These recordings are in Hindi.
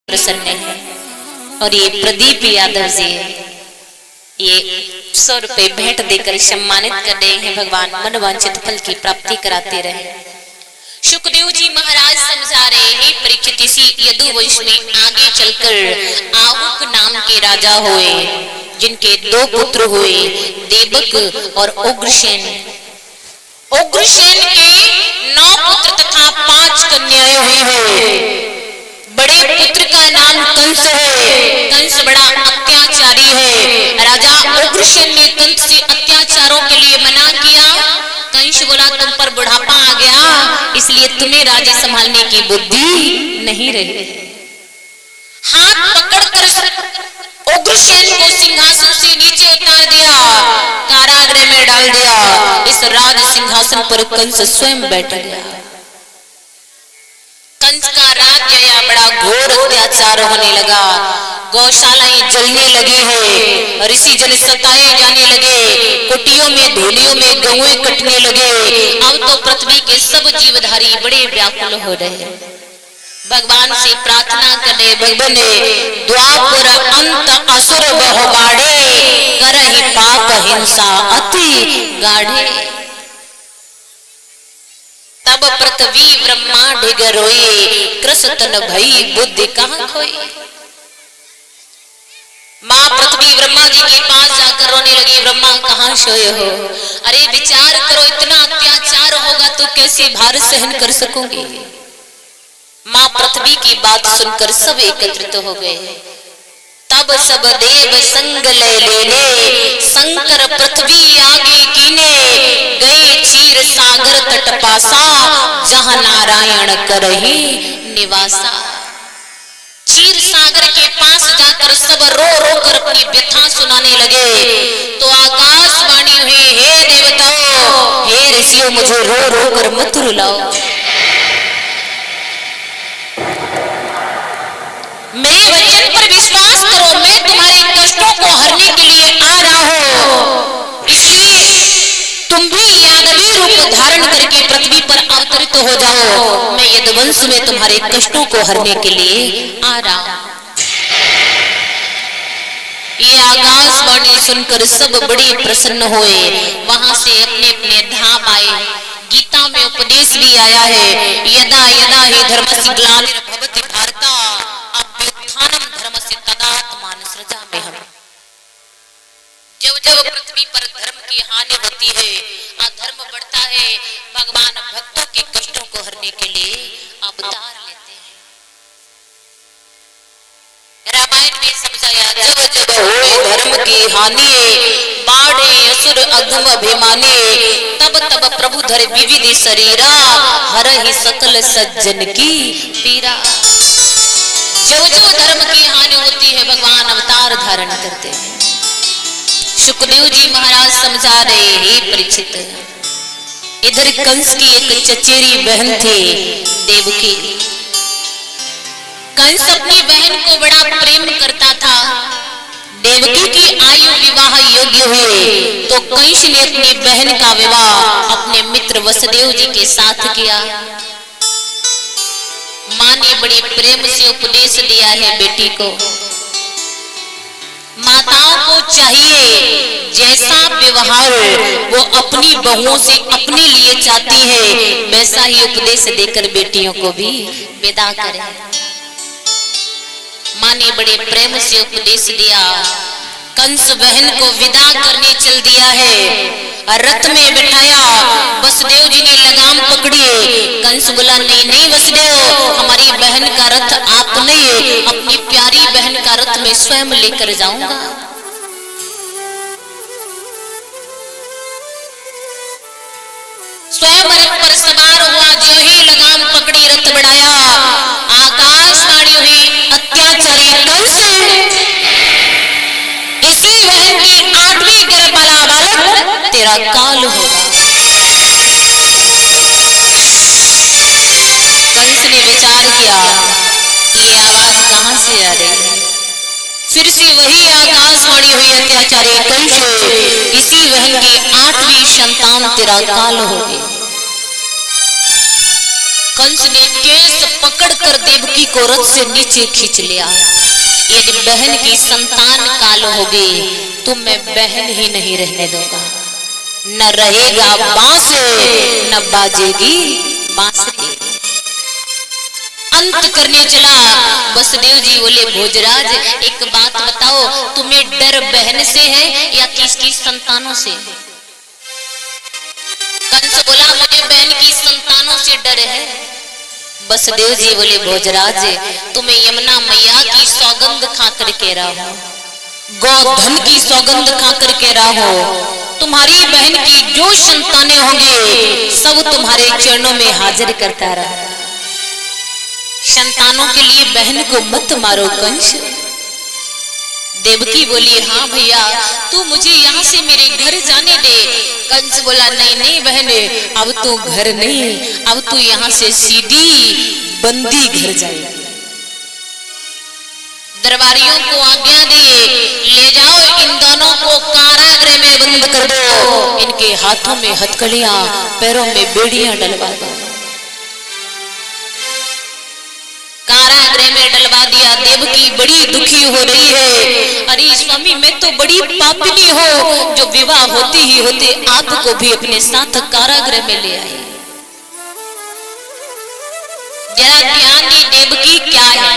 प्रसन्न है। और ये प्रदीप यादव जी ये 100 रुपए भेंट देकर सम्मानित कर रहे हैं। भगवान मनवांछित फल की प्राप्ति कराते रहे। सुखदेव जी महाराज समझा रहे हैं परीक्षित इसी यदुवंश में आगे चलकर आहुक नाम के राजा हुए, जिनके 2 पुत्र हुए, देवक और उग्रसेन। उग्रसेन के 9 पुत्र तथा 5 कन्याएं हुई है। बड़े पुत्र का नाम कंस है। कंस बड़ा अत्याचारी है। राजा उग्रसेन ने कंस से अत्याचारों के लिए मना किया। कंस बोला तुम पर बुढ़ापा आ गया, इसलिए तुम्हें राज्य संभालने की बुद्धि नहीं रही। हाथ पकड़कर उग्रसेन को सिंहासन से नीचे उतार दिया, कारागृह में डाल दिया। इस राज सिंहासन पर कंस स्वयं बैठ गया। कंस का राज्य या बड़ा घोर अत्याचार होने लगा। गौशालाएं जलने लगी है, ऋषि जन सताए जाने लगे, कुटियों में धूलियों में गौएं कटने लगे। अब तो पृथ्वी के सब जीवधारी बड़े व्याकुल हो रहे। भगवान से प्रार्थना करे, भगवान द्वापर अंत असुर बहु बाढ़े, करहि पाप हिंसा अति गाढ़े। तब पृथ्वी ब्रह्मांड रोए, कृष तन भई बुद्धि कहाँ खोई। माँ पृथ्वी ब्रह्मा जी के पास जाकर रोने लगी, ब्रह्मा कहाँ सोए हो। अरे विचार करो, इतना अत्याचार होगा तो कैसे भार सहन कर सकोगे। माँ पृथ्वी की बात सुनकर सब एकत्रित हो गए। तब सब देव संग ले लेने, शंकर पृथ्वी आगे कीने, गए क्षीर सागर तट पासा, जहाँ नारायण करहि निवासा। क्षीर सागर के पास जाकर सब रो रो कर अपनी व्यथा सुनाने लगे। तो आकाशवाणी हुई, हे देवताओं, हे ऋषियों, मुझे रो रो कर मत रुलाओ। मेरे वचन पर विश्वास करो, मैं तुम्हारे कष्टों को हरने के लिए आ रहा हूँ। इसलिए तुम भी यादवी रूप धारण करके पृथ्वी पर अवतरित हो जाओ। मैं यदुवंश में तुम्हारे कष्टों को हरने के लिए आ रहा हूँ। ये आकाशवाणी सुनकर सब बड़े प्रसन्न हुए। वहां से अपने अपने धाम आए। गीता में उपदेश भी आया है, यदा यदा हि धर्मस्य ग्लानिर्भवति भारत, अभ्युत्थानम धर्मस्य तदात्मान सृजाम्यहम्। जब जब पृथ्वी पर धर्म की हानि होती है, अधर्म बढ़ता है, भगवान भक्तों के कष्टों को हरने के लिए अवतार लेते हैं। रामायण में समझाया, जब जब होए धर्म की हानि, बाढ़े असुर अधम अभिमानी, तब तब प्रभु धरे विविध शरीरा, हरहि सकल सज्जन की पीरा। जब जब धर्म की हानि होती है, भगवान अवतार धारण करते हैं। सुखदेव जी महाराज समझा रहे, हे परीक्षित, इधर कंस की एक चचेरी बहन थी, देवकी। कंस अपनी बहन को बड़ा प्रेम करता था। देवकी की आयु विवाह योग्य हुई तो कंस ने अपनी बहन का विवाह अपने मित्र वसुदेव जी के साथ किया। माँ ने बड़े प्रेम से उपदेश दिया है बेटी को। माताओं को चाहिए जैसा व्यवहार वो अपनी बहुओं से अपने लिए चाहती है, वैसा ही उपदेश देकर बेटियों को भी विदा करें। माँ ने बड़े प्रेम से उपदेश दिया। कंस बहन को विदा करने चल दिया है, रथ में बिठाया। वसुदेव जी ने लगाम पकड़ी। कंस बोला, नहीं नहीं वसुदेव, हमारी बहन का रथ आप नहीं, अपनी प्यारी बहन का रथ में स्वयं लेकर जाऊंगा। स्वयं रथ पर सवार हुआ। जो ही लगाम पकड़ी, रथ बढ़ाया। आकाशवाणी हुई, अत्याचारी कंस, इसी बहन की 8वीं गर्भ वाला बालक तेरा काल होगा। कंस ने विचार किया, ये आवाज कहां से आ रही है। फिर से वही आकाशवाणी हुई, अत्याचारी कंस, इसी बहन की 8वीं संतान तेरा काल होगी। कंस ने केस पकड़कर देवकी को रथ से नीचे खींच लिया। यदि बहन की संतान काल होगी तो मैं बहन ही नहीं रहने दूंगा। न रहेगा बांस न बाजेगी बांसुरी। अंत करने चला। वसुदेव जी बोले भोजराज एक बात बताओ, तुम्हें डर बहन से है या किसकी संतानों से? कंस बोला मुझे बहन की संतानों से डर है। वसुदेव जी बोले भोजराज तुम्हें यमुना मैया की सौगंध खा कर कह रहा हूं, गोधन की सौगंध खा कर कह रहा हूं, तुम्हारी बहन की जो संतानें होंगे सब तुम्हारे चरणों में हाजिर करता रहा। संतानों के लिए बहन को मत मारो कंस। देवकी बोली हाँ भैया तू मुझे यहाँ से मेरे घर जाने दे। कंस बोला नहीं नहीं बहन, अब तू घर नहीं, अब तू यहाँ से सीधी बंदी घर जाएगी। दरबारियों को आज्ञा दे ले जाओ इन दोनों को कारागृह में बंद कर दो, इनके हाथों में हथकड़ियां पैरों में बेड़ियां डलवा दो। कारागृह में डलवा दिया। देवकी बड़ी दुखी हो रही है, अरे स्वामी मैं तो बड़ी पापिनी हूँ जो विवाह होते ही होते आपको भी अपने साथ कारागृह में ले आई। जरा ध्यान दी देवकी क्या है,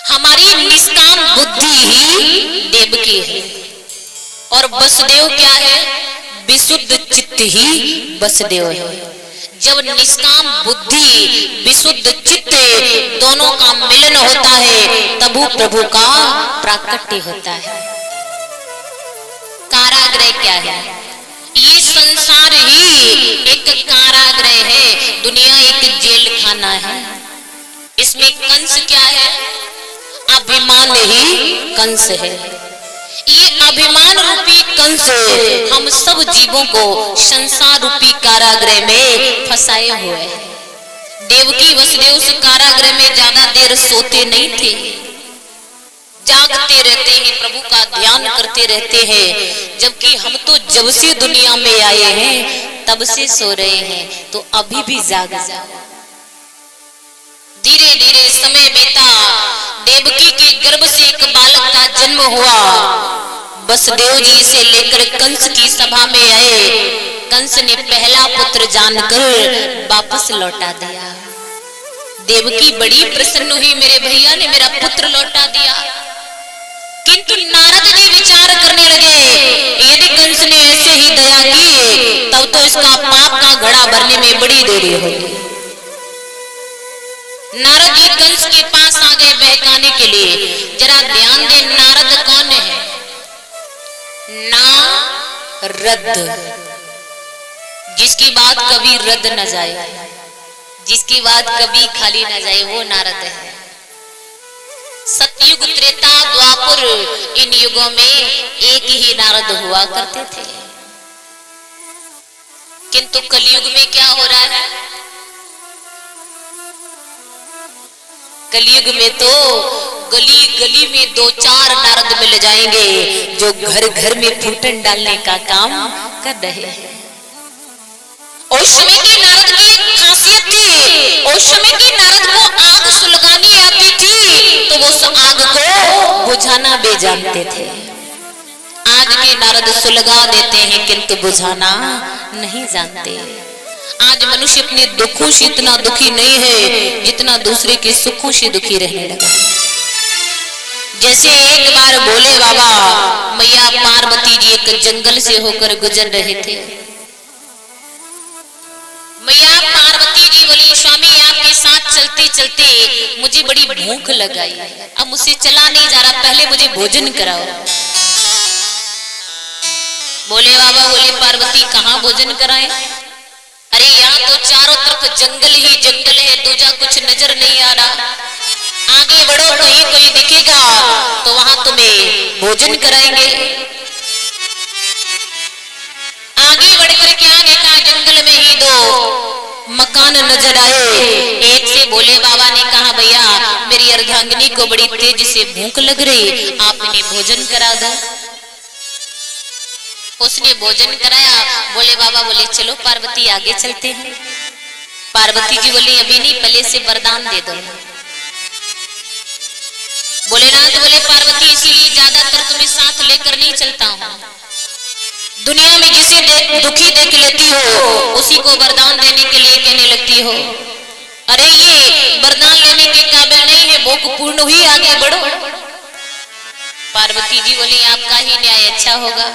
हमारी निष्काम बुद्धि ही देवकी है और वसुदेव क्या है, विशुद्ध चित्त ही वसुदेव है। जब निष्काम बुद्धि विशुद्ध चित्त दोनों का मिलन होता है तब प्रभु का प्राकट्य होता है। कारागृह क्या है, ये संसार ही एक कारागृह है, दुनिया एक जेल खाना है। इसमें कंस क्या है, अभिमान ही कंस है। ये अभिमान रूपी कंस हम सब जीवों को संसार रूपी कारागृह में फंसाए हुए हैं। देवकी वसुदेव उस कारागृह में ज्यादा देर सोते नहीं थे, जागते रहते हैं, प्रभु का ध्यान करते रहते हैं। जबकि हम तो जब से दुनिया में आए हैं तब से सो रहे हैं, तो अभी भी जाग जाओ। धीरे धीरे समय बीता, देवकी के गर्भ से एक बालक का जन्म हुआ। वसुदेव जी से लेकर कंस की सभा में आए। कंस ने पहला पुत्र जानकर वापस लौटा दिया। देवकी बड़ी प्रसन्न हुई, मेरे भैया ने मेरा पुत्र लौटा दिया। किंतु नारद जी विचार करने लगे यदि कंस ने ऐसे ही दया की तब तो इसका पाप का घड़ा भरने में बड़ी देरी होगी। नारद जी कंस के पास आ गए बहकाने के लिए। जरा ध्यान दे नारद कौन है, नारद, जिसकी बात कभी रद्द न जाए, जिसकी बात कभी खाली न जाए, वो नारद है। सतयुग त्रेता द्वापर इन युगों में एक ही नारद हुआ करते थे। किंतु कलयुग में क्या हो रहा है, कलयुग में तो गली गली में दो चार नारद मिल जाएंगे जो घर घर में फूटन डालने का काम कर रहे हैं। उस समय के नारद की एक खासियत थी, उस समय के नारद को आग सुलगानी आती थी तो वो उस आग को बुझाना भी जानते थे। आज के नारद सुलगा देते हैं किंतु बुझाना नहीं जानते। आज मनुष्य अपने दुखों से इतना दुखी नहीं है जितना दूसरे के सुखों से दुखी रहने लगा। जैसे एक बार भोले बाबा मैया पार्वती जी एक जंगल से होकर गुजर रहे थे। मैया पार्वती जी बोली स्वामी आपके साथ चलते चलते मुझे बड़ी भूख लगाई, अब मुझसे चला नहीं जा रहा, पहले मुझे भोजन कराओ। भोले बाबा बोले पार्वती कहाँ भोजन कराएं, अरे यहाँ तो चारों तरफ जंगल ही जंगल है, दूजा कुछ नजर नहीं आ रहा। आगे बढ़ो, कहीं कोई दिखेगा तो वहां तुम्हें भोजन कराएंगे। आगे बढ़कर क्या देखा, जंगल में ही दो मकान नजर आए। एक से भोले बाबा ने कहा भैया मेरी अर्धांगिनी को बड़ी तेज से भूख लग रही, आप इन्हें भोजन करा दो। उसने भोजन कराया। भोले बाबा बोले चलो पार्वती आगे चलते हैं। पार्वती जी बोली अभी नहीं, पहले से वरदान दे दो। भोलेनाथ बोले पार्वती इसीलिए ज्यादातर तुम्हें साथ लेकर नहीं चलता हूँ, दुनिया में जिसे दुखी देख लेती हो उसी को वरदान देने के लिए कहने लगती हो। अरे ये वरदान लेने के काबिल नहीं है, भोग पूर्ण हुई, आगे बढ़ो। पार्वती जी बोली आपका ही न्याय अच्छा होगा।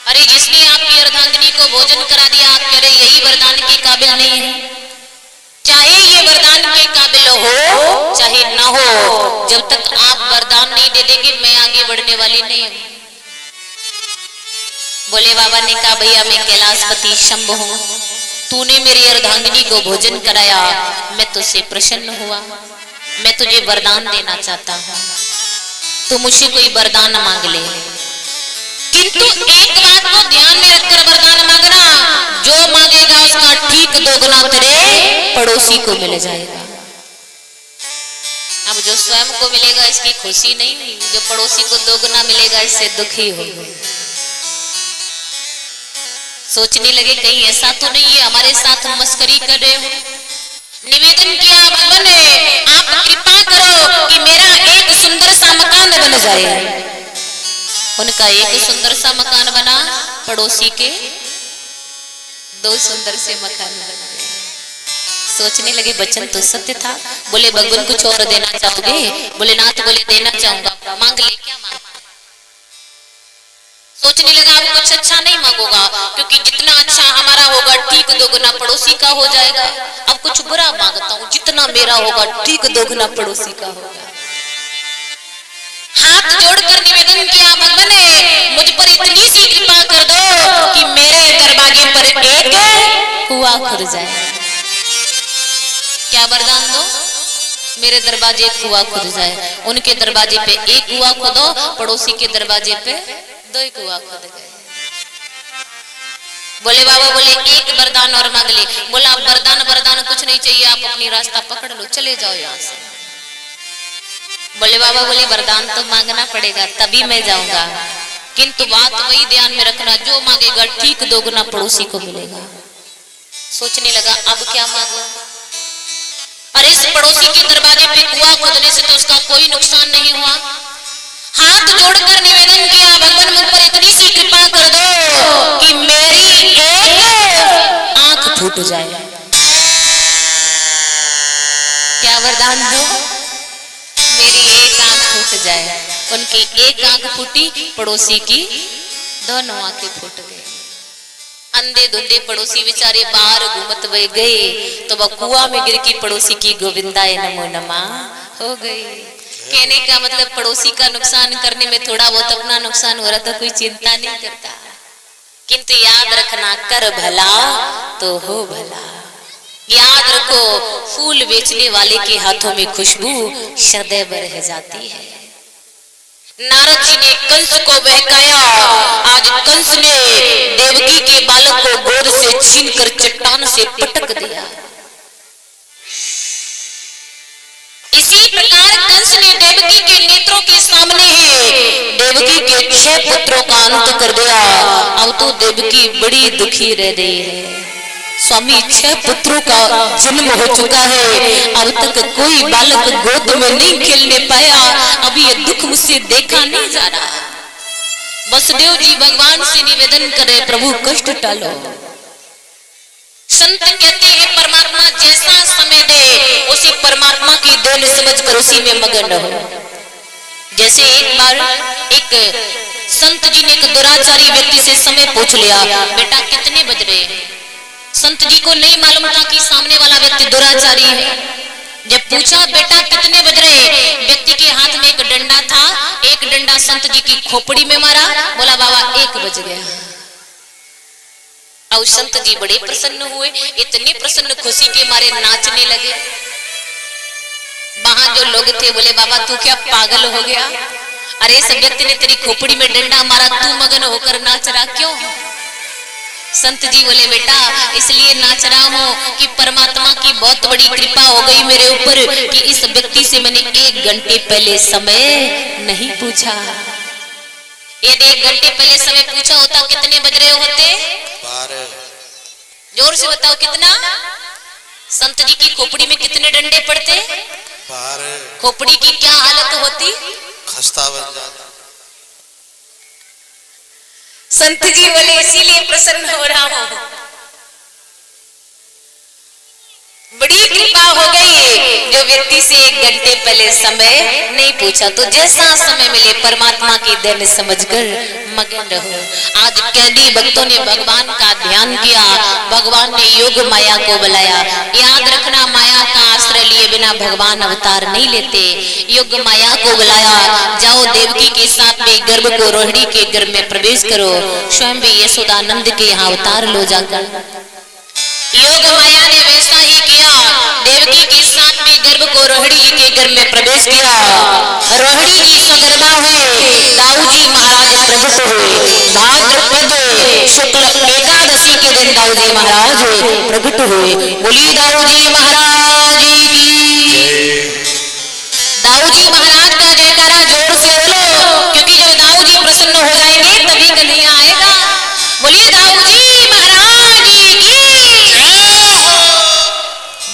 अरे जिसने आपकी अर्धांगिनी को भोजन करा दिया, आप कह रहे यही वरदान के काबिल नहीं है। चाहे ये वरदान के काबिल हो चाहे ना हो, जब तक आप वरदान नहीं दे देंगे मैं आगे बढ़ने वाली नहीं हूं। बोले बाबा ने कहा भैया मैं कैलाशपति शंभु हूं, तूने मेरी अर्धांगिनी को भोजन कराया, मैं तुझसे प्रसन्न हुआ, मैं तुझे वरदान देना चाहता हूं, तू मुझसे कोई वरदान मांग ले, किंतु एक बात को ध्यान में रखकर वरदान मांगना, जो मांगेगा उसका ठीक दोगुना तेरे पड़ोसी को मिल जाएगा। अब जो स्वयं को मिलेगा इसकी खुशी नहीं हुई, जो पड़ोसी को दोगुना मिलेगा इससे दुखी होगी। सोचने लगे कहीं ऐसा तो नहीं है हमारे साथ मस्करी कर रहे हो। निवेदन किया भगवान आप कृपा करो कि मेरा एक सुंदर सा मकान बन जाए। उनका एक सुंदर सा मकान बना, पड़ोसी के 2 सुंदर से मकान बन गए। सोचने लगे वचन तो सत्य था। बोले भगवान कुछ और देना चाहोगे? बोले नाथ बोले देना चाहूंगा, मांग ले, क्या मांग? सोचने लगा अब कुछ अच्छा नहीं मांगूंगा, क्योंकि जितना अच्छा हमारा होगा ठीक दोगुना पड़ोसी का हो जाएगा। अब कुछ बुरा मांगता हूँ, जितना मेरा होगा ठीक दोगुना पड़ोसी का होगा। हाथ जोड़कर निवेदन किया भगवान मुझ पर इतनी सी कृपा कर दो कि मेरे दरवाजे पर एक कुआं खुद जाए। क्या वरदान दो? मेरे दरवाजे एक कुआं खुद जाए। उनके दरवाजे पे एक कुआं खोदो, पड़ोसी के दरवाजे पे 2 कुआं खुद गए। बोले बाबा बोले एक वरदान और मांग ले। बोला वरदान कुछ नहीं चाहिए, आप अपनी रास्ता पकड़ लो, चले जाओ यहाँ से। बोले बाबा बोले वरदान तो मांगना पड़ेगा तभी मैं जाऊंगा, किंतु बात वही ध्यान में रखना, जो मांगेगा ठीक दोगुना पड़ोसी को मिलेगा। सोचने लगा अब क्या मांगो? अरे इस पड़ोसी के दरवाजे पे कुआं खोदने से तो उसका कोई नुकसान नहीं हुआ। हाथ जोड़कर निवेदन किया भगवान मुझ पर इतनी सी कृपा कर दो कि मेरी एक आंख फूट जाए। क्या वरदान दो? मेरी एक आंख फूट जाए। उनकी एक आंख फूटी, पड़ोसी की दोनों आंखें फूट गई। अंधे धुंधे पड़ोसी बेचारे बाहर घूमत हुए गए तो वह कुआं में गिर की पड़ोसी की गोविंदाय नमो नमः हो गई। कहने का मतलब पड़ोसी का नुकसान करने में थोड़ा बहुत अपना नुकसान हो रहा तो कोई चिंता नहीं करता, किंतु याद रखना कर भला तो हो भला। याद रखो फूल बेचने वाले के हाथों में खुशबू सदैव रह जाती है। नारद जी ने कंस को बहकाया, आज कंस ने देवकी के बालक को गोद से छीनकर चट्टान से पटक दिया। इसी प्रकार कंस ने देवकी के नेत्रों के सामने ही देवकी के 6 पुत्रों का अंत कर दिया। अब तो देवकी बड़ी दुखी रह रही है। स्वामी 6 पुत्रों का जन्म हो चुका है, अब तक कोई बालक गोद में नहीं खेलने पाया। अब ये दुख मुझसे देखा नहीं जा रहा। वसुदेव जी भगवान से निवेदन करे प्रभु कष्ट टालो। संत कहते हैं परमात्मा जैसा समय दे उसी परमात्मा की देन समझकर उसी में मगन रहो। जैसे एक बार एक संत जी ने एक दुराचारी व्यक्ति से समय पूछ लिया, बेटा कितने बज रहे हैं? संत जी को नहीं मालूम था कि सामने वाला व्यक्ति दुराचारी है। जब पूछा बेटा कितने बज रहे हैं, व्यक्ति के हाथ में एक डंडा था, एक डंडा संत जी की खोपड़ी में मारा, बोला बाबा 1 बज गया। और संत जी बड़े प्रसन्न हुए, इतने प्रसन्न खुशी के मारे नाचने लगे। वहां जो लोग थे बोले बाबा तू क्या पागल हो गया? अरे इस व्यक्ति ने तेरी खोपड़ी में डंडा मारा, तू मगन होकर नाच रहा क्यों? संत जी बोले बेटा इसलिए नाच रहा हूँ कि परमात्मा की बहुत बड़ी कृपा हो गई मेरे ऊपर कि इस व्यक्ति से मैंने 1 घंटे पहले समय नहीं पूछा। यदि 1 घंटे पहले समय पूछा होता कितने बज रहे होते? 12। जोर से बताओ कितना? संत जी की खोपड़ी में कितने डंडे पड़ते? खोपड़ी की क्या हालत होती? खस्ता बन जाता। संत जी बोले इसीलिए प्रसन्न हो रहा हूं, बड़ी कृपा हो गई जो व्यक्ति से 1 घंटे पहले समय नहीं पूछा, तो जैसा समय मिले परमात्मा की देन समझकर मगन रहो। आज कैदी भक्तों ने भगवान का ध्यान किया, भगवान ने योग माया को बुलाया। याद रखना, माया का आश्रय लिए बिना भगवान अवतार नहीं लेते। योग माया को बुलाया, जाओ देवकी के साथ में गर्भ को रोहिणी के गर्भ में प्रवेश करो, स्वयं भी यशोदानंद के यहाँ अवतार लो जाकर। योग माया ने वैसा ही किया, देवकी के साथ में गर्भ को रोहिणी जी के गर्भ में प्रवेश किया। रोहिणी जी सगर्भा हुए, दाऊ जी महाराज प्रकट हुए। भाद्रपद शुक्ल एकादशी के दिन दाऊ जी महाराज प्रकट हुए। बोली दाऊ जी महाराज की। दाऊ जी महाराज का जयकारा जोर से बोलो, क्योंकि जब दाऊ जी प्रसन्न हो जाएंगे तभी कन्हैया आएगा। बोलिए दाऊ जी महाराज की।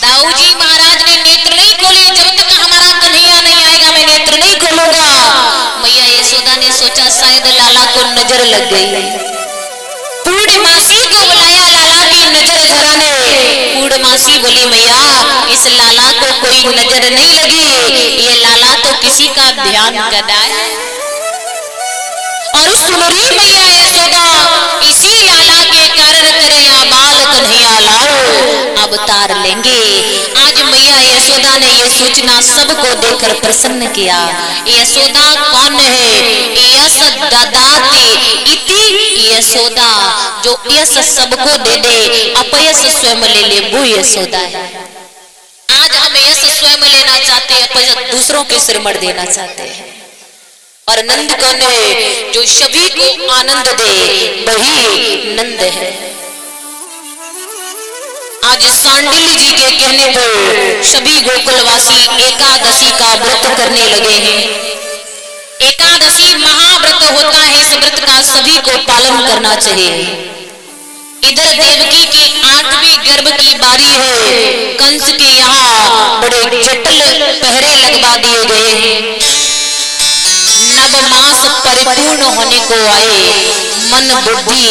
दाऊ जी महाराज ने नेत्र नहीं खोले, जब तक हमारा कन्हैया नहीं आएगा मैं नेत्र नहीं खोलूंगा। मैया यशोदा ने सोचा शायद लाला को नजर लग गई, पूर्णमासी को बुलाया लाला की नजर झराने। पूर्णमासी बोली मैया इस लाला को कोई नजर नहीं लगी, ये लाला तो किसी का ध्यान कर रहा है। और सुन रही मैया यशोदा, इसी लाला के कारण कन्हैया बाल कन्हैया लाओ अवतार लेंगे। आज मैया यशोदा ने ये सूचना सबको देकर प्रसन्न किया। यशोदा कौन है? यश ददाति इति यशोदा, जो यश सबको दे दे, अपयश स्वयं ले ले, वो यशोदा है। आज हम यश स्वयं लेना चाहते हैं, अपयश दूसरों के सिर मर देना चाहते हैं। और नंद कौन है? जो सभी को आनंद दे, वही नंद है। आज सांडिल्य जी के कहने पर सभी गोकुलवासी एकादशी का व्रत करने लगे हैं। एकादशी महाव्रत होता है, इस व्रत का सभी को पालन करना चाहिए। इधर देवकी के 8वीं गर्भ की बारी है, कंस के यहाँ बड़े जटिल पहरे लगवा दिए गए हैं। नवमास परिपूर्ण होने को आए, मन बुद्धि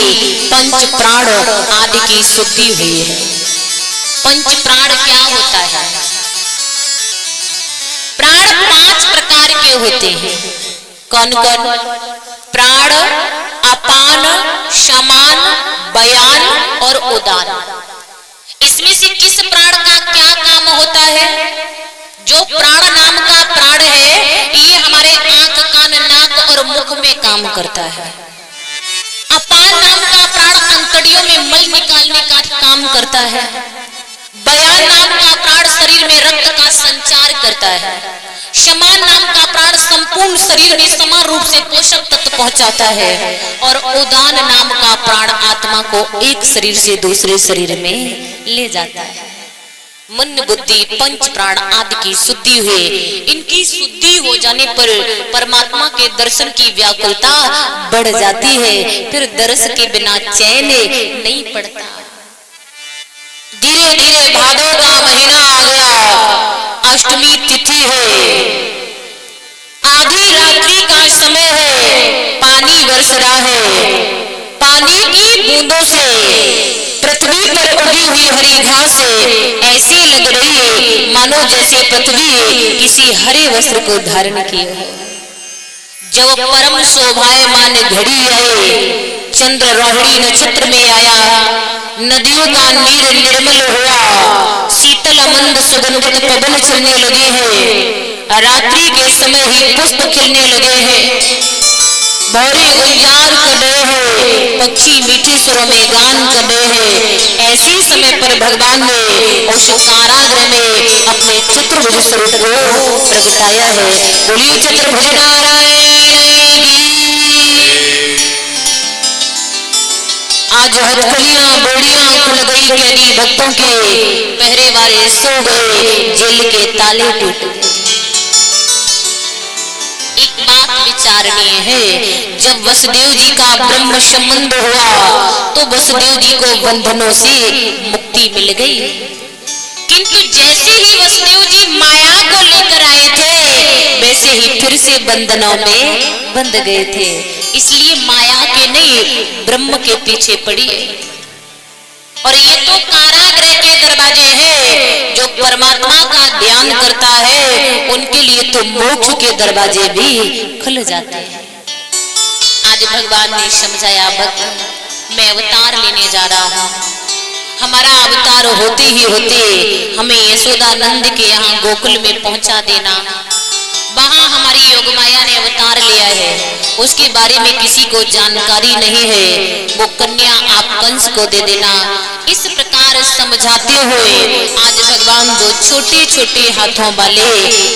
पंच प्राण आदि की शुद्धि हुई है। पंच प्राण क्या होता है? प्राण 5 प्रकार के होते हैं। कौन कौन? प्राण, अपान, समान, बयान और उदान। इसमें से किस प्राण का क्या काम होता है? जो प्राण नाम का प्राण है, ये हमारे आंख, कान, नाक और मुख में काम करता है। अपान नाम का प्राण अंतड़ियों में मल निकालने का काम करता है। बयान नाम का प्राण शरीर में रक्त का संचार करता है। समान नाम का प्राण संपूर्ण शरीर में समान रूप से पोषक तत्व पहुंचाता है। और उदान नाम का प्राण आत्मा को एक शरीर से दूसरे शरीर में ले जाता है। मन बुद्धि पंच प्राण आदि की शुद्धि हुए। इनकी शुद्धि हो जाने पर परमात्मा के दर्शन की व्याकुलता बढ़ जाती है, फिर दर्श के बिना चैन नहीं पड़ता। धीरे धीरे भादों का महीना आ गया, अष्टमी तिथि है, आधी रात्रि का समय है, पानी बरस रहा है। पानी की बूंदों से पृथ्वी पर उगी हुई हरी घास ऐसी लग रही है मानो जैसे पृथ्वी किसी हरे वस्त्र को धारण किए हो। जब परम शोभायमान घड़ी आए, चंद्र रोहिणी नक्षत्र में आया, नदियों का नीर निर्मल हुआ, शीतल मंद सुगंधित पवन चलने लगे हैं। रात्रि के समय ही पुष्प खिलने लगे हैं, भौरे गुलजार कर रहे हैं, पक्षी मीठे स्वरों में गान कर रहे हैं। ऐसे समय पर भगवान ने उस कारागृह में अपने चतुर्भुज स्वरूप को प्रगटाया है। बोलिए चतुर्भुज नारायण की। आज हथकड़ियां बोड़ियां खुल गई, कैदी भक्तों के पहरे वाले सो गए, जेल के ताले टूट गए। एक बात विचारणीय है। जब वसुदेव जी का ब्रह्म संबंध हुआ तो वसुदेव जी को बंधनों से मुक्ति मिल गई, किंतु जैसे ही वसुदेव जी माया को लेकर आए थे वैसे ही फिर से बंधनों में बंध गए थे। इसलिए माया के नहीं ब्रह्म के पीछे पड़ी है। और ये तो कारागृह के दरवाजे हैं। जो परमात्मा का ध्यान करता है उनके लिए तो मोक्ष के दरवाजे भी खुल जाते हैं। आज भगवान ने समझाया, भक्त मैं अवतार लेने जा रहा हूँ। हमारा अवतार होते ही होते हमें यशोदानंद के यहाँ गोकुल में पहुंचा देना। वहां हमारी योग माया ने अवतार लिया है, उसके बारे में किसी को जानकारी नहीं है। वो कन्या आप कंस को दे देना। इस प्रकार समझाते हुए आज भगवान दो छोटे छोटे हाथों वाले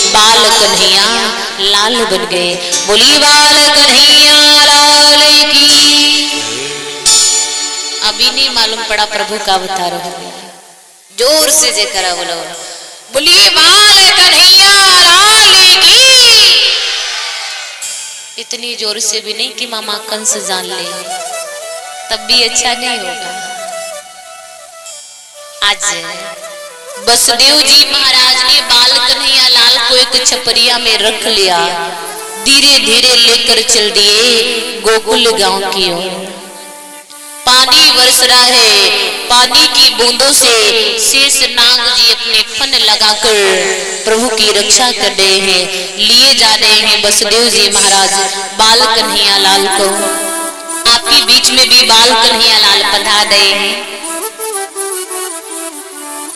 बाल कन्हैया लाल बन गए। बोली बाल कन्हैया लाल की। अभी नहीं मालूम पड़ा प्रभु का अवतार हो गया। जोर से जयकारा बोलो, बोलिए बाल कन्हैया लाल की। इतनी जोर से भी नहीं कि मामा कंस जान ले, तब भी अच्छा नहीं होगा। आज वसुदेव जी महाराज ने बाल कन्हैया लाल को एक छपरिया में रख लिया। धीरे धीरे लेकर चल दिए गोकुल गांव की ओर। पानी बरस रहा है, पानी की बूंदों से शेषनाग जी अपने फन लगाकर प्रभु की रक्षा कर रहे हैं। लिए जा रहे हैं वसुदेव जी महाराज बाल कन्हैया लाल को। आपके बीच में भी बाल कन्हैया लाल पधार रहे हैं।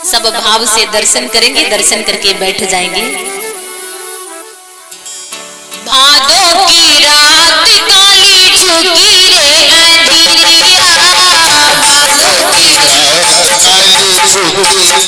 सब भाव से दर्शन करेंगे, दर्शन करके बैठ जाएंगे। भादों की रात काली झुकी रे अंधिरिया, भादों की रात काली झुकी